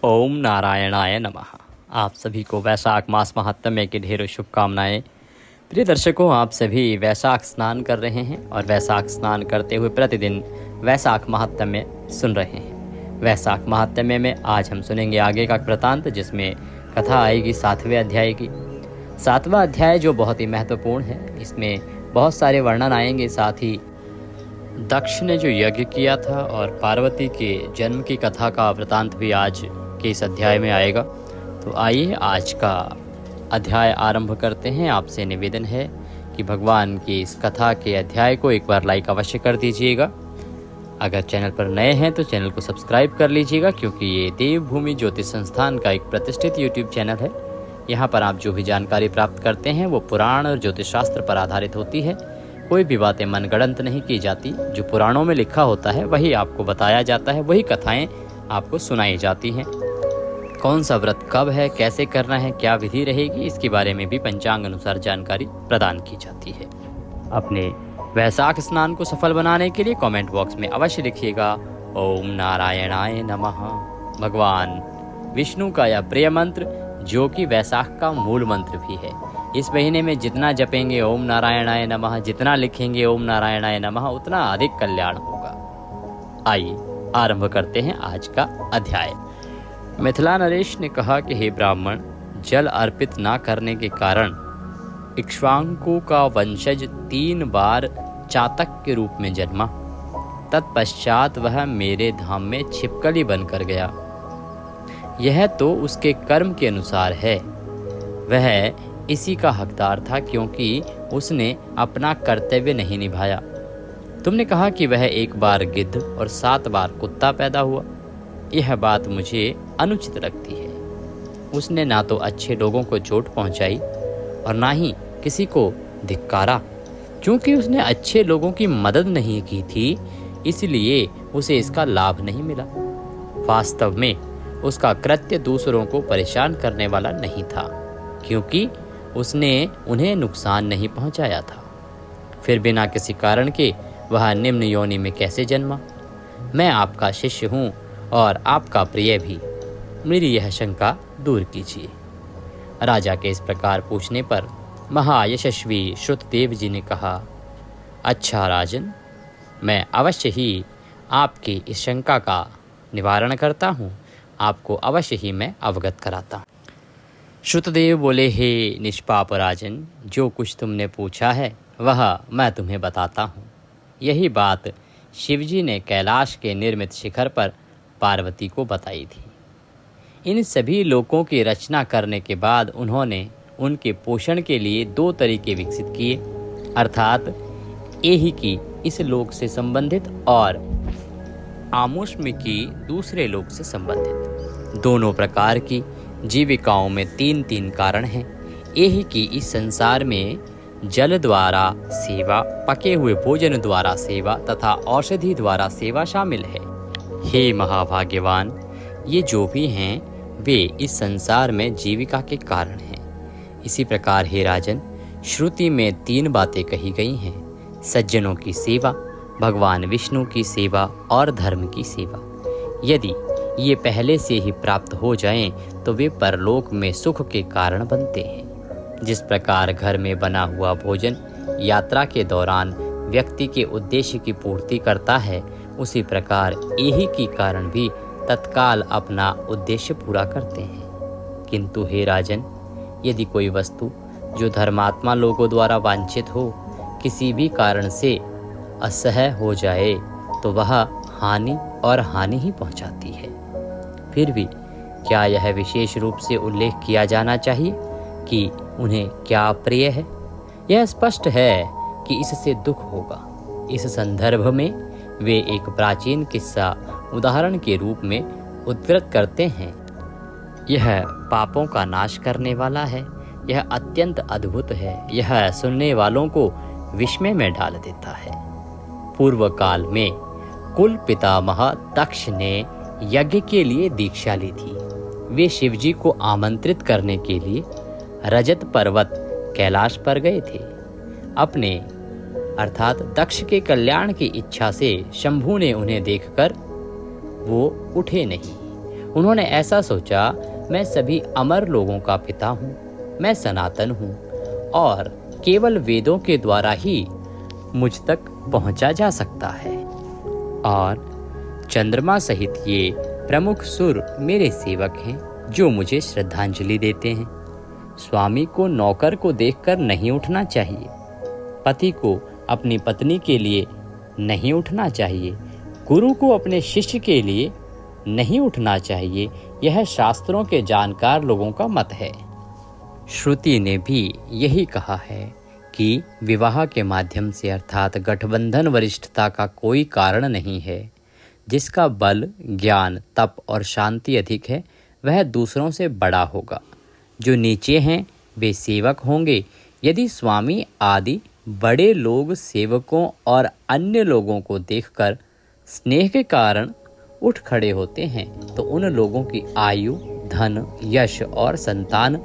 ओम नारायणाय नमः। आप सभी को वैशाख मास महात्म्य की ढेरों शुभकामनाएं। प्रिय दर्शकों, आप सभी वैशाख स्नान कर रहे हैं और वैशाख स्नान करते हुए प्रतिदिन वैशाख महात्म्य सुन रहे हैं। वैशाख महात्म्य में आज हम सुनेंगे आगे का वृतांत, जिसमें कथा आएगी 7वें अध्याय की। 7वां अध्याय जो बहुत ही महत्वपूर्ण है, इसमें बहुत सारे वर्णन आएंगे। साथ ही दक्ष ने जो यज्ञ किया था और पार्वती के जन्म की कथा का वृतांत भी आज के इस अध्याय में आएगा। तो आइए आज का अध्याय आरंभ करते हैं। आपसे निवेदन है कि भगवान की इस कथा के अध्याय को एक बार लाइक अवश्य कर दीजिएगा। अगर चैनल पर नए हैं तो चैनल को सब्सक्राइब कर लीजिएगा, क्योंकि ये देवभूमि ज्योतिष संस्थान का एक प्रतिष्ठित यूट्यूब चैनल है। यहाँ पर आप जो भी जानकारी प्राप्त करते हैं वो पुराण और ज्योतिष शास्त्र पर आधारित होती है। कोई भी बातें मनगढ़ंत नहीं की जाती। जो पुराणों में लिखा होता है वही आपको बताया जाता है, वही कथाएं आपको सुनाई जाती हैं। कौन सा व्रत कब है, कैसे करना है, क्या विधि रहेगी, इसके बारे में भी पंचांग अनुसार जानकारी प्रदान की जाती है। अपने वैशाख स्नान को सफल बनाने के लिए कमेंट बॉक्स में अवश्य लिखिएगा ओम नारायणाय नमः। भगवान विष्णु का यह प्रिय मंत्र, जो कि वैशाख का मूल मंत्र भी है। इस महीने में जितना जपेंगे ओम नारायणाय नमः, जितना लिखेंगे ओम नारायणाय नमः, उतना अधिक कल्याण होगा। आइए आरंभ करते हैं आज का अध्याय। मिथिला नरेश ने कहा कि हे ब्राह्मण, जल अर्पित ना करने के कारण इक्ष्वाकु का वंशज 3 बार चातक के रूप में जन्मा। तत्पश्चात वह मेरे धाम में छिपकली बनकर गया। यह तो उसके कर्म के अनुसार है। वह इसी का हकदार था, क्योंकि उसने अपना कर्तव्य नहीं निभाया। तुमने कहा कि वह 1 बार गिद्ध और 7 बार कुत्ता पैदा हुआ। यह बात मुझे अनुचित लगती है। उसने ना तो अच्छे लोगों को चोट पहुंचाई और ना ही किसी को धिक्कारा। क्योंकि उसने अच्छे लोगों की मदद नहीं की थी, इसलिए उसे इसका लाभ नहीं मिला। वास्तव में उसका कृत्य दूसरों को परेशान करने वाला नहीं था, क्योंकि उसने उन्हें नुकसान नहीं पहुंचाया था। फिर बिना किसी कारण के वह निम्न योनि में कैसे जन्मा? मैं आपका शिष्य हूँ और आपका प्रिय भी। मेरी यह शंका दूर कीजिए। राजा के इस प्रकार पूछने पर महायशस्वी श्रुतदेव जी ने कहा, अच्छा राजन, मैं अवश्य ही आपकी इस शंका का निवारण करता हूँ। आपको अवश्य ही मैं अवगत कराता हूँ। श्रुतदेव बोले, हे निष्पाप राजन, जो कुछ तुमने पूछा है वह मैं तुम्हें बताता हूँ। यही बात शिवजी ने कैलाश के निर्मित शिखर पर पार्वती को बताई थी। इन सभी लोकों की रचना करने के बाद उन्होंने उनके पोषण के लिए 2 तरीके विकसित किए, अर्थात ऐहिकी इस लोक से संबंधित और आमुष्मिक की दूसरे लोक से संबंधित। दोनों प्रकार की जीविकाओं में 3 कारण हैं। ऐहिकी इस संसार में जल द्वारा सेवा, पके हुए भोजन द्वारा सेवा तथा औषधि द्वारा सेवा शामिल है। हे महाभाग्यवान, ये जो भी हैं वे इस संसार में जीविका के कारण हैं। इसी प्रकार हे राजन, श्रुति में 3 बातें कही गई हैं: सज्जनों की सेवा, भगवान विष्णु की सेवा और धर्म की सेवा। यदि ये पहले से ही प्राप्त हो जाएं तो वे परलोक में सुख के कारण बनते हैं। जिस प्रकार घर में बना हुआ भोजन यात्रा के दौरान व्यक्ति के उद्देश्य की पूर्ति करता है, उसी प्रकार ऐहिकी कारण भी तत्काल अपना उद्देश्य पूरा करते हैं। किंतु हे राजन, यदि कोई वस्तु जो धर्मात्मा लोगों द्वारा वांछित हो किसी भी कारण से असह्य हो जाए तो वह हानि और हानि ही पहुंचाती है। फिर भी क्या यह विशेष रूप से उल्लेख किया जाना चाहिए कि उन्हें क्या प्रिय है? यह स्पष्ट है कि इससे दुख होगा। इस संदर्भ में वे एक प्राचीन किस्सा उदाहरण के रूप में उद्धृत करते हैं। यह पापों का नाश करने वाला है। यह अत्यंत अद्भुत है। यह सुनने वालों को विस्मय में डाल देता है। पूर्व काल में कुल पितामह दक्ष ने यज्ञ के लिए दीक्षा ली थी। वे शिवजी को आमंत्रित करने के लिए रजत पर्वत कैलाश पर गए थे। अपने अर्थात दक्ष के कल्याण की इच्छा से शंभू ने उन्हें देखकर वो उठे नहीं। उन्होंने ऐसा सोचा, मैं सभी अमर लोगों का पिता हूँ, मैं सनातन हूँ और केवल वेदों के द्वारा ही मुझ तक पहुँचा जा सकता है। और चंद्रमा सहित ये प्रमुख सुर मेरे सेवक हैं जो मुझे श्रद्धांजलि देते हैं। स्वामी को नौकर को देखकर नहीं उठना चाहिए, पति को अपनी पत्नी के लिए नहीं उठना चाहिए, गुरु को अपने शिष्य के लिए नहीं उठना चाहिए। यह शास्त्रों के जानकार लोगों का मत है। श्रुति ने भी यही कहा है कि विवाह के माध्यम से अर्थात गठबंधन वरिष्ठता का कोई कारण नहीं है। जिसका बल, ज्ञान, तप और शांति अधिक है वह दूसरों से बड़ा होगा। जो नीचे हैं वे सेवक होंगे। यदि स्वामी आदि बड़े लोग सेवकों और अन्य लोगों को देखकर स्नेह के कारण उठ खड़े होते हैं तो उन लोगों की आयु, धन, यश और संतान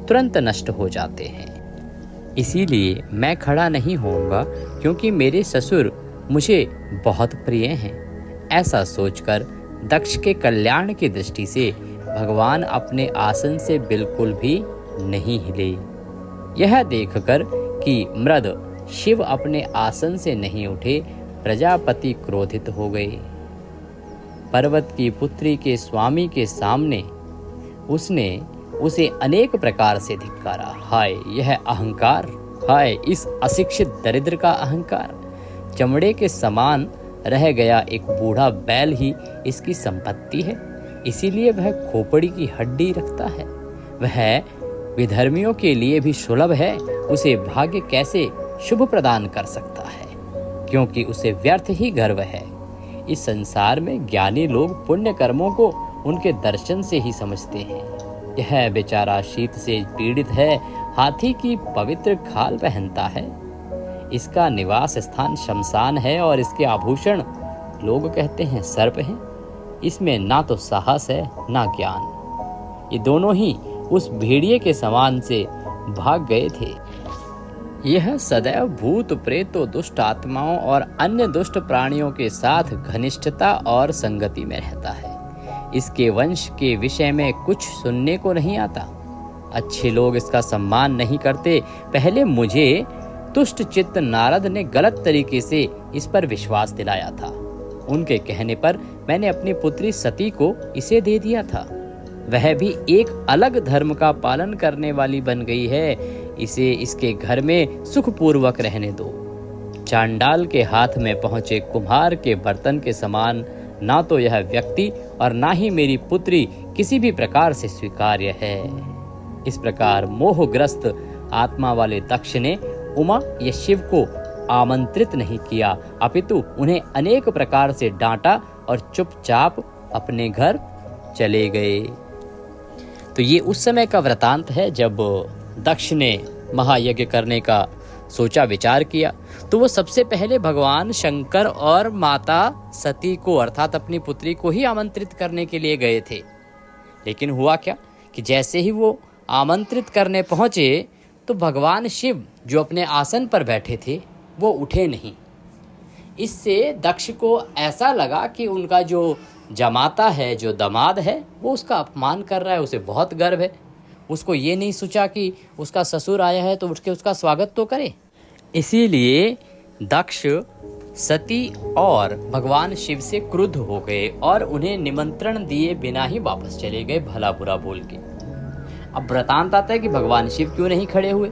तुरंत नष्ट हो जाते हैं। इसीलिए मैं खड़ा नहीं होऊंगा क्योंकि मेरे ससुर मुझे बहुत प्रिय हैं। ऐसा सोचकर दक्ष के कल्याण की दृष्टि से भगवान अपने आसन से बिल्कुल भी नहीं हिले। यह देखकर कि मृद शिव अपने आसन से नहीं उठे, प्रजापति क्रोधित हो गए। पर्वत की पुत्री के स्वामी के सामने उसने उसे अनेक प्रकार से धिक्कारा। हाय यह अहंकार, हाय इस अशिक्षित दरिद्र का अहंकार। चमड़े के समान रह गया एक बूढ़ा बैल ही इसकी संपत्ति है, इसीलिए वह खोपड़ी की हड्डी रखता है। वह विधर्मियों के लिए भी सुलभ है, उसे भाग्य कैसे शुभ प्रदान कर सकता है, क्योंकि उसे व्यर्थ ही गर्व है। इस संसार में ज्ञानी लोग पुण्य कर्मों को उनके दर्शन से ही समझते हैं। यह बेचारा शीत से पीड़ित है, हाथी की पवित्र खाल पहनता है। इसका निवास स्थान शमशान है और इसके आभूषण लोग कहते हैं सर्प हैं। इसमें ना तो साहस है ना ज्ञान। ये दोनों ही उस भेड़िए के समान से भाग गए थे। यह सदैव भूत प्रेतों, दुष्ट आत्माओं और अन्य दुष्ट प्राणियों के साथ घनिष्ठता और संगति में रहता है। इसके वंश के विषय में कुछ सुनने को नहीं आता। अच्छे लोग इसका सम्मान नहीं करते। पहले मुझे तुष्ट चित्त नारद ने गलत तरीके से इस पर विश्वास दिलाया था। उनके कहने पर मैंने अपनी पुत्री सती को इसे दे दिया था। वह भी एक अलग धर्म का पालन करने वाली बन गई है। इसे इसके घर में सुखपूर्वक रहने दो। चांडाल के हाथ में पहुंचे कुम्हार के बर्तन के समान ना तो यह व्यक्ति और ना ही मेरी पुत्री किसी भी प्रकार से स्वीकार्य है। इस प्रकार मोहग्रस्त आत्मा वाले दक्ष ने उमा या शिव को आमंत्रित नहीं किया, अपितु उन्हें अनेक प्रकार से डांटा और चुपचाप अपने घर चले गए। तो ये उस समय का वृतांत है जब दक्ष ने महायज्ञ करने का सोचा विचार किया। तो वो सबसे पहले भगवान शंकर और माता सती को अर्थात अपनी पुत्री को ही आमंत्रित करने के लिए गए थे। लेकिन हुआ क्या कि जैसे ही वो आमंत्रित करने पहुंचे तो भगवान शिव जो अपने आसन पर बैठे थे वो उठे नहीं। इससे दक्ष को ऐसा लगा कि उनका जो जमाता है, जो दामाद है, वो उसका अपमान कर रहा है। उसे बहुत गर्व है। उसको ये नहीं सोचा कि उसका ससुर आया है तो उठ के उसका स्वागत तो करे। इसीलिए दक्ष सती और भगवान शिव से क्रुद्ध हो गए और उन्हें निमंत्रण दिए बिना ही वापस चले गए, भला बुरा बोल के। अब वृतांत आता है कि भगवान शिव क्यों नहीं खड़े हुए।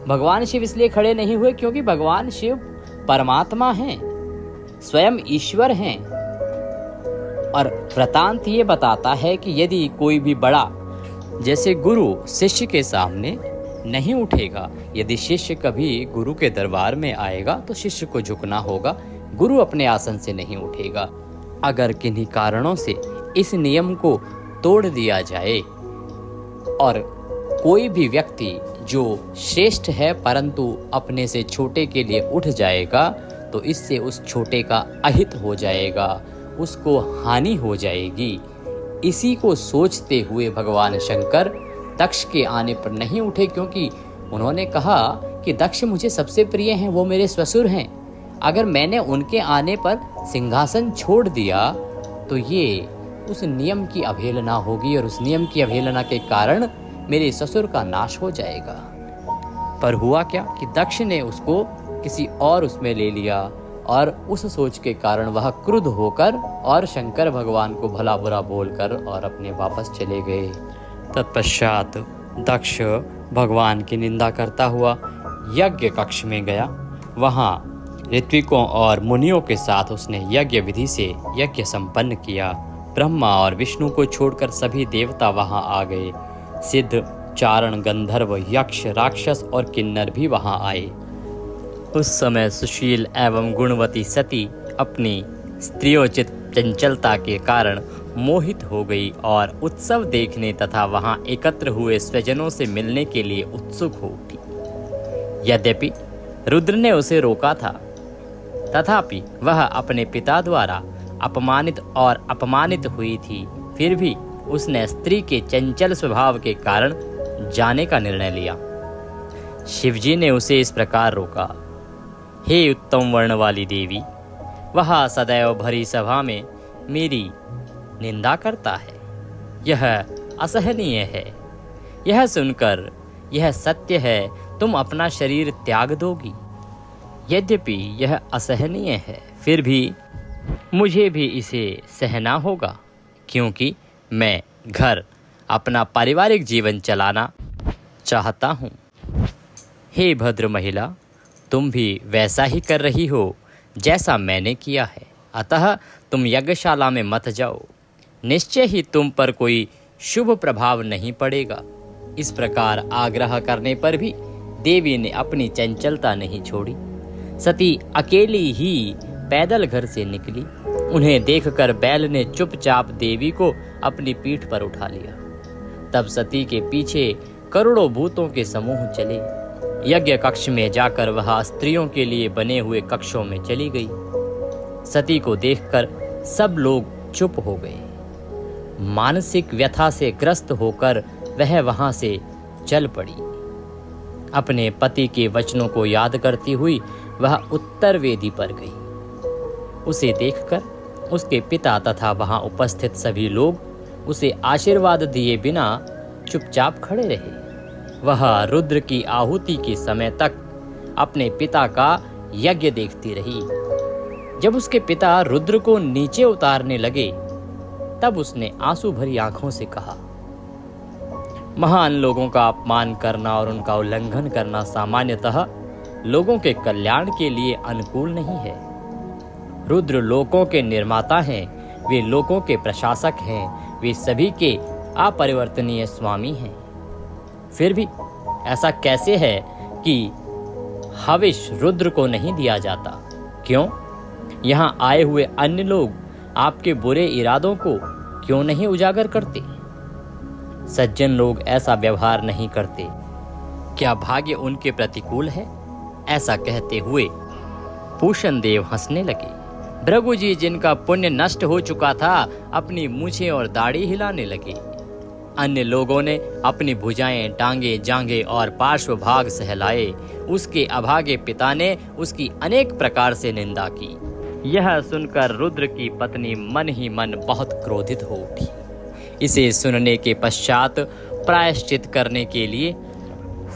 भगवान शिव इसलिए खड़े नहीं हुए क्योंकि भगवान शिव परमात्मा हैं, स्वयं ईश्वर हैं। और वृतांत ये बताता है कि यदि कोई भी बड़ा जैसे गुरु शिष्य के सामने नहीं उठेगा, यदि शिष्य कभी गुरु के दरबार में आएगा तो शिष्य को झुकना होगा, गुरु अपने आसन से नहीं उठेगा। अगर किन्हीं कारणों से इस नियम को तोड़ दिया जाए और कोई भी व्यक्ति जो श्रेष्ठ है परंतु अपने से छोटे के लिए उठ जाएगा तो इससे उस छोटे का अहित हो जाएगा, उसको हानि हो जाएगी। इसी को सोचते हुए भगवान शंकर दक्ष के आने पर नहीं उठे, क्योंकि उन्होंने कहा कि दक्ष मुझे सबसे प्रिय हैं, वो मेरे ससुर हैं। अगर मैंने उनके आने पर सिंहासन छोड़ दिया तो ये उस नियम की अवहेलना होगी और उस नियम की अवहेलना के कारण मेरे ससुर का नाश हो जाएगा। पर हुआ क्या कि दक्ष ने उसको किसी और उसमें ले लिया और उस सोच के कारण वह क्रुद्ध होकर और शंकर भगवान को भला बुरा बोलकर और अपने वापस चले गए। तत्पश्चात दक्ष भगवान की निंदा करता हुआ यज्ञ कक्ष में गया। वहाँ ऋत्विकों और मुनियों के साथ उसने यज्ञ विधि से यज्ञ संपन्न किया। ब्रह्मा और विष्णु को छोड़कर सभी देवता वहाँ आ गए। सिद्ध, चारण, गंधर्व, यक्ष, राक्षस और किन्नर भी वहाँ आए। उस समय सुशील एवं गुणवती सती अपनी स्त्रियोचित चंचलता के कारण मोहित हो गई और उत्सव देखने तथा वहां एकत्र हुए स्वजनों से मिलने के लिए उत्सुक हो उठी। यद्यपि रुद्र ने उसे रोका था, तथापि वह अपने पिता द्वारा अपमानित हुई थी। फिर भी उसने स्त्री के चंचल स्वभाव के कारण जाने का निर्णय लिया। शिवजी ने उसे इस प्रकार रोका, हे उत्तम वर्ण वाली देवी, वह सदैव भरी सभा में मेरी निंदा करता है। यह असहनीय है। यह सुनकर यह सत्य है, तुम अपना शरीर त्याग दोगी। यद्यपि यह असहनीय है, फिर भी मुझे भी इसे सहना होगा, क्योंकि मैं घर अपना पारिवारिक जीवन चलाना चाहता हूँ। हे भद्र महिला, तुम भी वैसा ही कर रही हो जैसा मैंने किया है, अतः तुम यज्ञशाला में मत जाओ। निश्चय ही तुम पर कोई शुभ प्रभाव नहीं पड़ेगा। इस प्रकार आग्रह करने पर भी देवी ने अपनी चंचलता नहीं छोड़ी। सती अकेली ही पैदल घर से निकली। उन्हें देखकर बैल ने चुपचाप देवी को अपनी पीठ पर उठा लिया। तब सती के पीछे करोड़ों भूतों के समूह चले। यज्ञ कक्ष में जाकर वह स्त्रियों के लिए बने हुए कक्षों में चली गई। सती को देखकर सब लोग चुप हो गए। मानसिक व्यथा से ग्रस्त होकर वह वहां से चल पड़ी। अपने पति के वचनों को याद करती हुई वह उत्तर वेदी पर गई। उसे देखकर उसके पिता तथा वहां उपस्थित सभी लोग उसे आशीर्वाद दिए बिना चुपचाप खड़े रहे। वह रुद्र की आहुति के समय तक अपने पिता का यज्ञ देखती रही। जब उसके पिता रुद्र को नीचे उतारने लगे, तब उसने आंसू भरी आंखों से कहा, महान लोगों का अपमान करना और उनका उल्लंघन करना सामान्यतः लोगों के कल्याण के लिए अनुकूल नहीं है। रुद्र लोकों के निर्माता हैं, वे लोकों के प्रशासक हैं, वे सभी के अपरिवर्तनीय स्वामी हैं। फिर भी ऐसा कैसे है कि हविष रुद्र को नहीं दिया जाता? क्यों? यहाँ आए हुए अन्य लोग आपके बुरे इरादों को क्यों नहीं उजागर करते? सज्जन लोग ऐसा व्यवहार नहीं करते। क्या भाग्य उनके प्रतिकूल है? ऐसा कहते हुए पूषण देव हंसने लगे। भृगु जी, जिनका पुण्य नष्ट हो चुका था, अपनी मूछें और दाढ़ी हिलाने लगे। अन्य लोगों ने अपनी भुजाएं, टांगे, जांघें और पार्श्व भाग सहलाए। उसके अभागे पिता ने उसकी अनेक प्रकार से निंदा की। यह सुनकर रुद्र की पत्नी मन ही मन बहुत क्रोधित हो उठी। इसे सुनने के पश्चात प्रायश्चित करने के लिए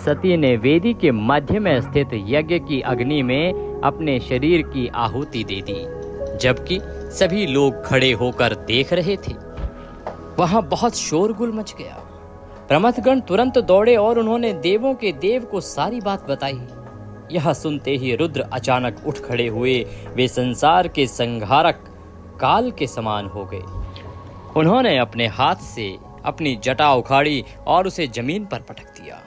सती ने वेदी के मध्य में स्थित यज्ञ की अग्नि में अपने शरीर की आहुति दे दी। जबकि सभी लोग खड़े होकर देख रहे थे, वहां बहुत शोरगुल मच गया। प्रमथगण तुरंत दौड़े और उन्होंने देवों के देव को सारी बात बताई। यह सुनते ही रुद्र अचानक उठ खड़े हुए। वे संसार के संहारक काल के समान हो गए। उन्होंने अपने हाथ से अपनी जटा उखाड़ी और उसे जमीन पर पटक दिया।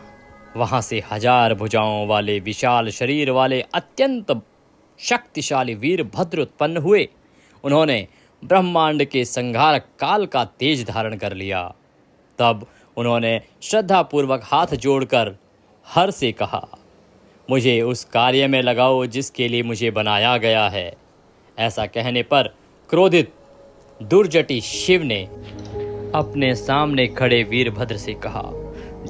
वहां से 1000 भुजाओं वाले विशाल शरीर वाले अत्यंत शक्तिशाली वीरभद्र उत्पन्न हुए। उन्होंने ब्रह्मांड के संहारक काल का तेज धारण कर लिया। तब उन्होंने श्रद्धापूर्वक हाथ जोड़कर हर से कहा, मुझे उस कार्य में लगाओ जिसके लिए मुझे बनाया गया है। ऐसा कहने पर क्रोधित दुर्जटी शिव ने अपने सामने खड़े वीरभद्र से कहा,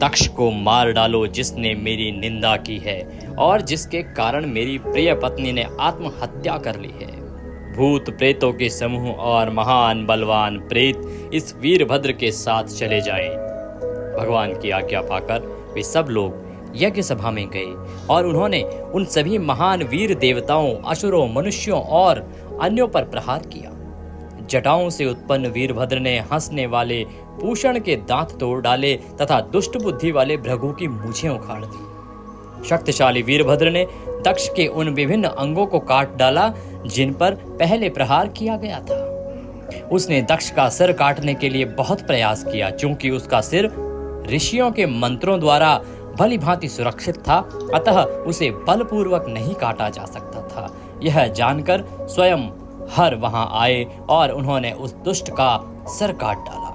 दक्ष को मार डालो, जिसने मेरी निंदा की है और जिसके कारण मेरी प्रिय पत्नी ने आत्महत्या कर ली है। भूत प्रेतों के समूह और महान बलवान प्रेत इस वीरभद्र के साथ चले जाएं। भगवान की आज्ञा पाकर वे सब लोग यज्ञ सभा में गए और उन्होंने उन सभी महान वीर देवताओं, असुरों, मनुष्यों और अन्यों पर प्रहार किया। जटाओं से उत्पन्न वीरभद्र ने हंसने वाले पूषण के दांत तोड़ डाले तथा दुष्ट बुद्धि वाले भृगु की मूछें उखाड़ दी। शक्तिशाली वीरभद्र ने दक्ष के उन विभिन्न अंगों को काट डाला जिन पर पहले प्रहार किया गया था। उसने दक्ष का सिर काटने के लिए बहुत प्रयास किया, क्योंकि उसका सिर ऋषियों के मंत्रों द्वारा भली भांति सुरक्षित था, अतः उसे बलपूर्वक नहीं काटा जा सकता था। यह जानकर स्वयं हर वहां आए और उन्होंने उस दुष्ट का सिर काट डाला।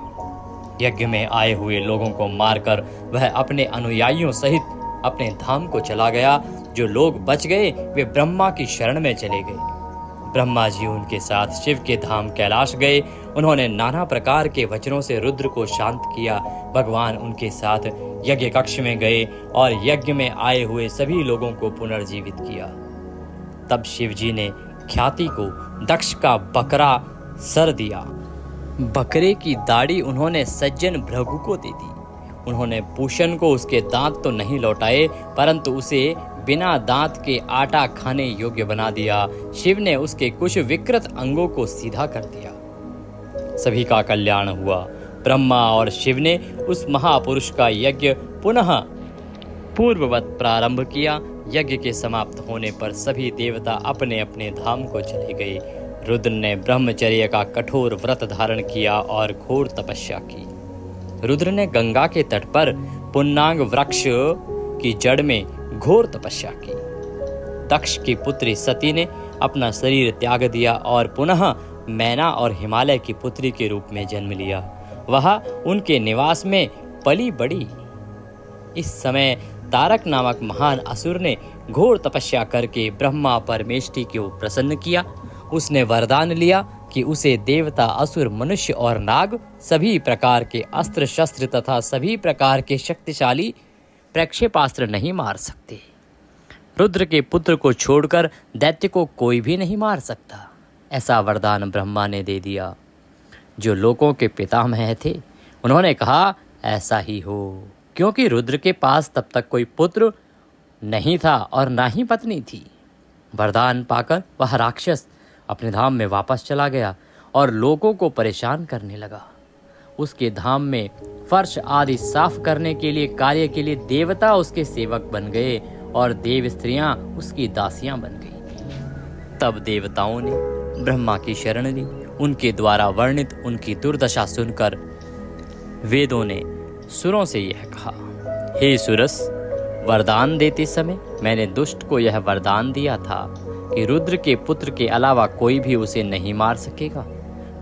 यज्ञ में आए हुए लोगों को मारकर वह अपने अनुयायियों सहित अपने धाम को चला गया। जो लोग बच गए वे ब्रह्मा की शरण में चले गए। ब्रह्मा जी उनके साथ शिव के धाम कैलाश गए। उन्होंने नाना प्रकार के वचनों से रुद्र को शांत किया। भगवान उनके साथ यज्ञ कक्ष में गए और यज्ञ में आए हुए सभी लोगों को पुनर्जीवित किया। तब शिव जी ने ख्याति को दक्ष का बकरा सर दिया। बकरे की दाढ़ी उन्होंने सज्जन भृगु को दे दी। उन्होंने पूषण को उसके दांत तो नहीं लौटाए, परंतु उसे बिना दांत के आटा खाने योग्य बना दिया। शिव ने उसके कुछ विकृत अंगों को सीधा कर दिया। सभी का कल्याण हुआ। ब्रह्मा और शिव ने उस महापुरुष का यज्ञ पुनः पूर्ववत प्रारंभ किया। यज्ञ के समाप्त होने पर सभी देवता अपने अपने धाम को चले गए। रुद्र ने ब्रह्मचर्य का कठोर व्रत धारण किया और घोर तपस्या की। रुद्र ने गंगा के तट पर पुन्नांग वृक्ष की जड़ में घोर तपस्या की। दक्ष की पुत्री सती ने अपना शरीर त्याग दिया और पुनः मैना और हिमालय की पुत्री के रूप में जन्म लिया। वह उनके निवास में पली बड़ी। इस समय तारक नामक महान असुर ने घोर तपस्या करके ब्रह्मा परमेष्टि को प्रसन्न किया। उसने वरदान लिया कि उसे देवता, असुर, मनुष्य और नाग सभी प्रकार के अस्त्र शस्त्र तथा सभी प्रकार के शक्तिशाली प्रक्षेपास्त्र नहीं मार सकते। रुद्र के पुत्र को छोड़कर दैत्य को कोई भी नहीं मार सकता। ऐसा वरदान ब्रह्मा ने दे दिया। जो लोकों के पितामह थे उन्होंने कहा ऐसा ही हो, क्योंकि रुद्र के पास तब तक कोई पुत्र नहीं था और ना ही पत्नी थी। वरदान पाकर वह राक्षस अपने धाम में वापस चला गया और लोगों को परेशान करने लगा। उसके धाम में फर्श आदि साफ करने के लिए कार्य के लिए देवता उसके सेवक बन गए और देव स्त्रियां उसकी दासियां बन गई। तब देवताओं ने ब्रह्मा की शरण ली। उनके द्वारा वर्णित उनकी दुर्दशा सुनकर वेदों ने सुरों से यह कहा, हे सुरस, वरदान देते समय मैंने दुष्ट को यह वरदान दिया था कि रुद्र के पुत्र के अलावा कोई भी उसे नहीं मार सकेगा।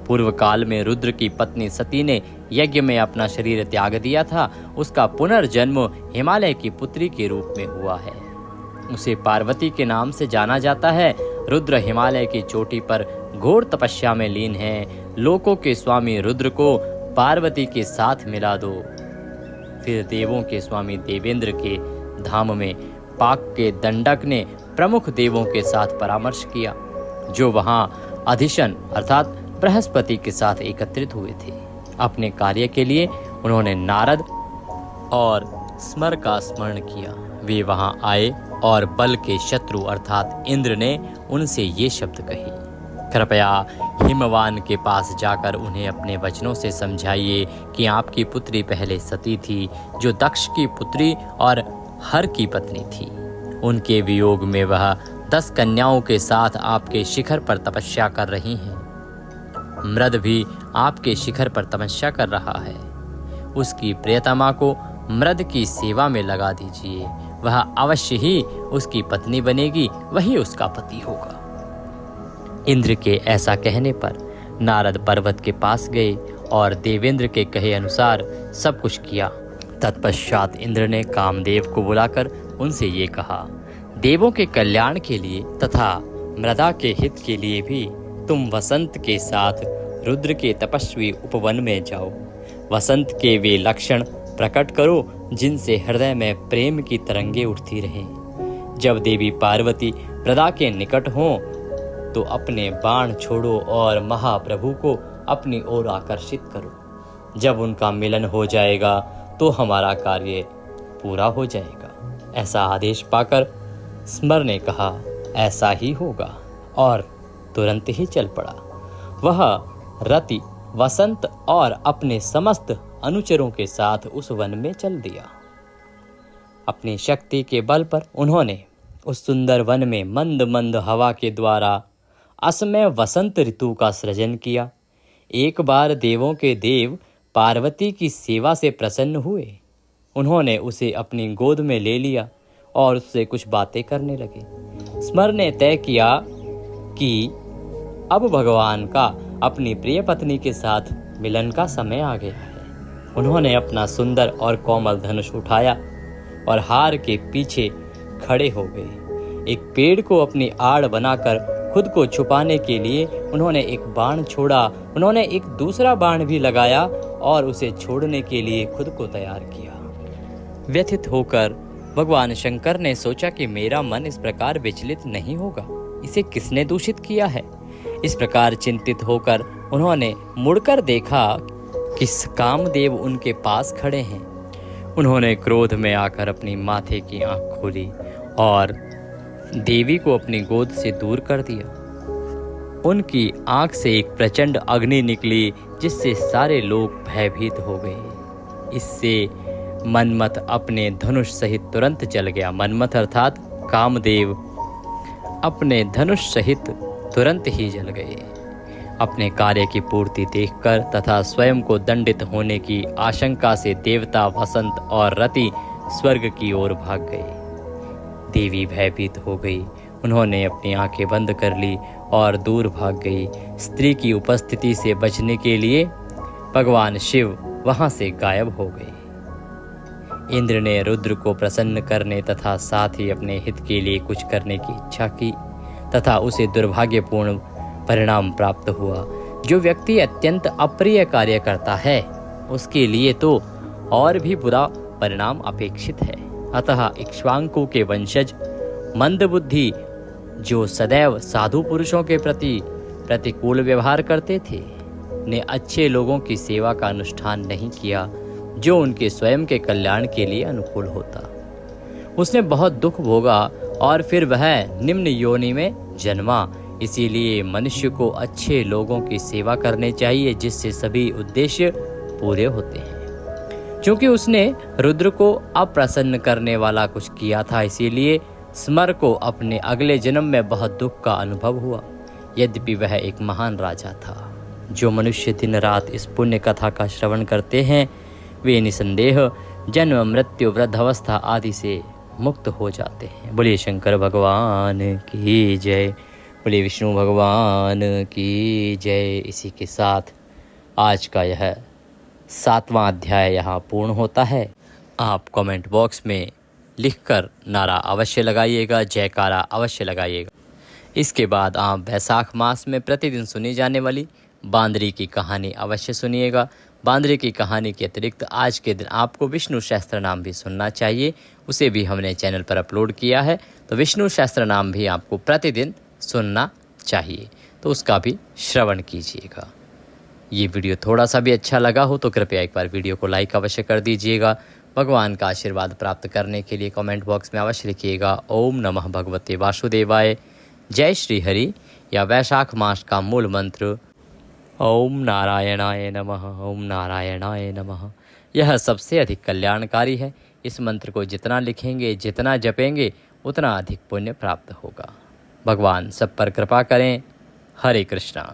पूर्व काल में रुद्र की पत्नी सती ने यज्ञ में अपना शरीर त्याग दिया था। उसका पुनर्जन्म हिमालय की पुत्री के रूप में हुआ है। उसे पार्वती के नाम से जाना जाता है। रुद्र हिमालय की चोटी पर घोर तपस्या में लीन है। लोकों के स्वामी रुद्र को पार्वती के साथ मिला दो। फिर देवों के स्वामी देवेंद्र के धाम में पाक के दंडक ने प्रमुख देवों के साथ परामर्श किया, जो वहां अधिशन अर्थात बृहस्पति के साथ एकत्रित हुए थे। अपने कार्य के लिए उन्होंने नारद और स्मर का स्मरण किया। वे वहां आए और बल के शत्रु अर्थात इंद्र ने उनसे ये शब्द कहे, कृपया हिमवान के पास जाकर उन्हें अपने वचनों से समझाइए कि आपकी पुत्री पहले सती थी, जो दक्ष की पुत्री और हर की पत्नी थी। उनके वियोग में वह 10 कन्याओं के साथ आपके शिखर पर तपस्या कर रही हैं। मृद भी आपके शिखर पर तपस्या कर रहा है। उसकी प्रियतमा को मृद की सेवा में लगा दीजिए। वह अवश्य ही उसकी पत्नी बनेगी, वही उसका पति होगा। इंद्र के ऐसा कहने पर नारद पर्वत के पास गए और देवेंद्र के कहे अनुसार सब कुछ किया। तत्पश्चात इंद्र ने कामदेव को बुलाकर उनसे ये कहा, देवों के कल्याण के लिए तथा मृदा के हित के लिए भी तुम वसंत के साथ रुद्र के तपस्वी उपवन में जाओ। वसंत के वे लक्षण प्रकट करो जिनसे हृदय में प्रेम की तरंगे उठती रहें। जब देवी पार्वती मृदा के निकट हों तो अपने बाण छोड़ो और महाप्रभु को अपनी ओर आकर्षित करो। जब उनका मिलन हो जाएगा तो हमारा कार्य पूरा हो जाएगा। ऐसा आदेश पाकर स्मर ने कहा, ऐसा ही होगा, और तुरंत ही चल पड़ा। वह रति, वसंत और अपने समस्त अनुचरों के साथ उस वन में चल दिया। अपनी शक्ति के बल पर उन्होंने उस सुंदर वन में मंद मंद हवा के द्वारा असमय वसंत ऋतु का सृजन किया। एक बार देवों के देव पार्वती की सेवा से प्रसन्न हुए। उन्होंने उसे अपनी गोद में ले लिया और उससे कुछ बातें करने लगे। स्मर ने तय किया कि अब भगवान का अपनी प्रिय पत्नी के साथ मिलन का समय आ गया है। उन्होंने अपना सुंदर और कोमल धनुष उठाया और हार के पीछे खड़े हो गए। एक पेड़ को अपनी आड़ बनाकर खुद को छुपाने के लिए उन्होंने एक बाण छोड़ा। उन्होंने एक दूसरा बाण भी लगाया और उसे छोड़ने के लिए खुद को तैयार किया। व्यथित होकर भगवान शंकर ने सोचा कि मेरा मन इस प्रकार विचलित नहीं होगा, इसे किसने दूषित किया है। इस प्रकार चिंतित होकर उन्होंने मुड़कर देखा कि कामदेव उनके पास खड़े हैं। उन्होंने क्रोध में आकर अपनी माथे की आंख खोली और देवी को अपनी गोद से दूर कर दिया। उनकी आंख से एक प्रचंड अग्नि निकली जिससे सारे लोग भयभीत हो गए। इससे मनमथ अपने धनुष सहित तुरंत जल गया। मनमथ अर्थात कामदेव अपने धनुष सहित तुरंत ही जल गए। अपने कार्य की पूर्ति देखकर तथा स्वयं को दंडित होने की आशंका से देवता वसंत और रति स्वर्ग की ओर भाग गए। देवी भयभीत हो गई। उन्होंने अपनी आंखें बंद कर ली और दूर भाग गई। स्त्री की उपस्थिति से बचने के लिए भगवान शिव वहां से गायब हो गए। इंद्र ने रुद्र को प्रसन्न करने तथा साथ ही अपने हित के लिए कुछ करने की इच्छा की तथा उसे दुर्भाग्यपूर्ण परिणाम प्राप्त हुआ। जो व्यक्ति अत्यंत अप्रिय कार्य करता है उसके लिए तो और भी बुरा परिणाम अपेक्षित है। अतः इक्ष्वाकु के वंशज मंदबुद्धि जो सदैव साधु पुरुषों के प्रति प्रतिकूल व्यवहार करते थे ने अच्छे लोगों की सेवा का अनुष्ठान नहीं किया जो उनके स्वयं के कल्याण के लिए अनुकूल होता। उसने बहुत दुख भोगा और फिर वह निम्न योनि में जन्मा। इसीलिए मनुष्य को अच्छे लोगों की सेवा करनी चाहिए जिससे सभी उद्देश्य पूरे होते हैं। क्योंकि उसने रुद्र को अप्रसन्न करने वाला कुछ किया था, इसीलिए स्मर को अपने अगले जन्म में बहुत दुख का अनुभव हुआ। यद्यपि वह एक महान राजा था। जो मनुष्य दिन रात इस पुण्य कथा का श्रवण करते हैं वे निसंदेह जन्म मृत्यु वृद्धावस्था आदि से मुक्त हो जाते हैं। बोलिए शंकर भगवान की जय, बोलिए विष्णु भगवान की जय। इसी के साथ आज का यह 7वां अध्याय यहाँ पूर्ण होता है। आप कमेंट बॉक्स में लिखकर नारा अवश्य लगाइएगा, जयकारा अवश्य लगाइएगा। इसके बाद आप वैशाख मास में प्रतिदिन सुनी जाने वाली बांदरी की कहानी अवश्य सुनिएगा। बांदरी की कहानी के अतिरिक्त आज के दिन आपको विष्णु सहस्त्र नाम भी सुनना चाहिए। उसे भी हमने चैनल पर अपलोड किया है, तो विष्णु सहस्त्र नाम भी आपको प्रतिदिन सुनना चाहिए, तो उसका भी श्रवण कीजिएगा। ये वीडियो थोड़ा सा भी अच्छा लगा हो तो कृपया एक बार वीडियो को लाइक अवश्य कर दीजिएगा। भगवान का आशीर्वाद प्राप्त करने के लिए कमेंट बॉक्स में अवश्य लिखिएगा ओम नमः भगवते वासुदेवाय, जय श्री हरि, या वैशाख मास का मूल मंत्र ओम नारायणाय नमः, ओम नारायणाय नमः। यह सबसे अधिक कल्याणकारी है। इस मंत्र को जितना लिखेंगे, जितना जपेंगे, उतना अधिक पुण्य प्राप्त होगा। भगवान सब पर कृपा करें। हरे कृष्णा।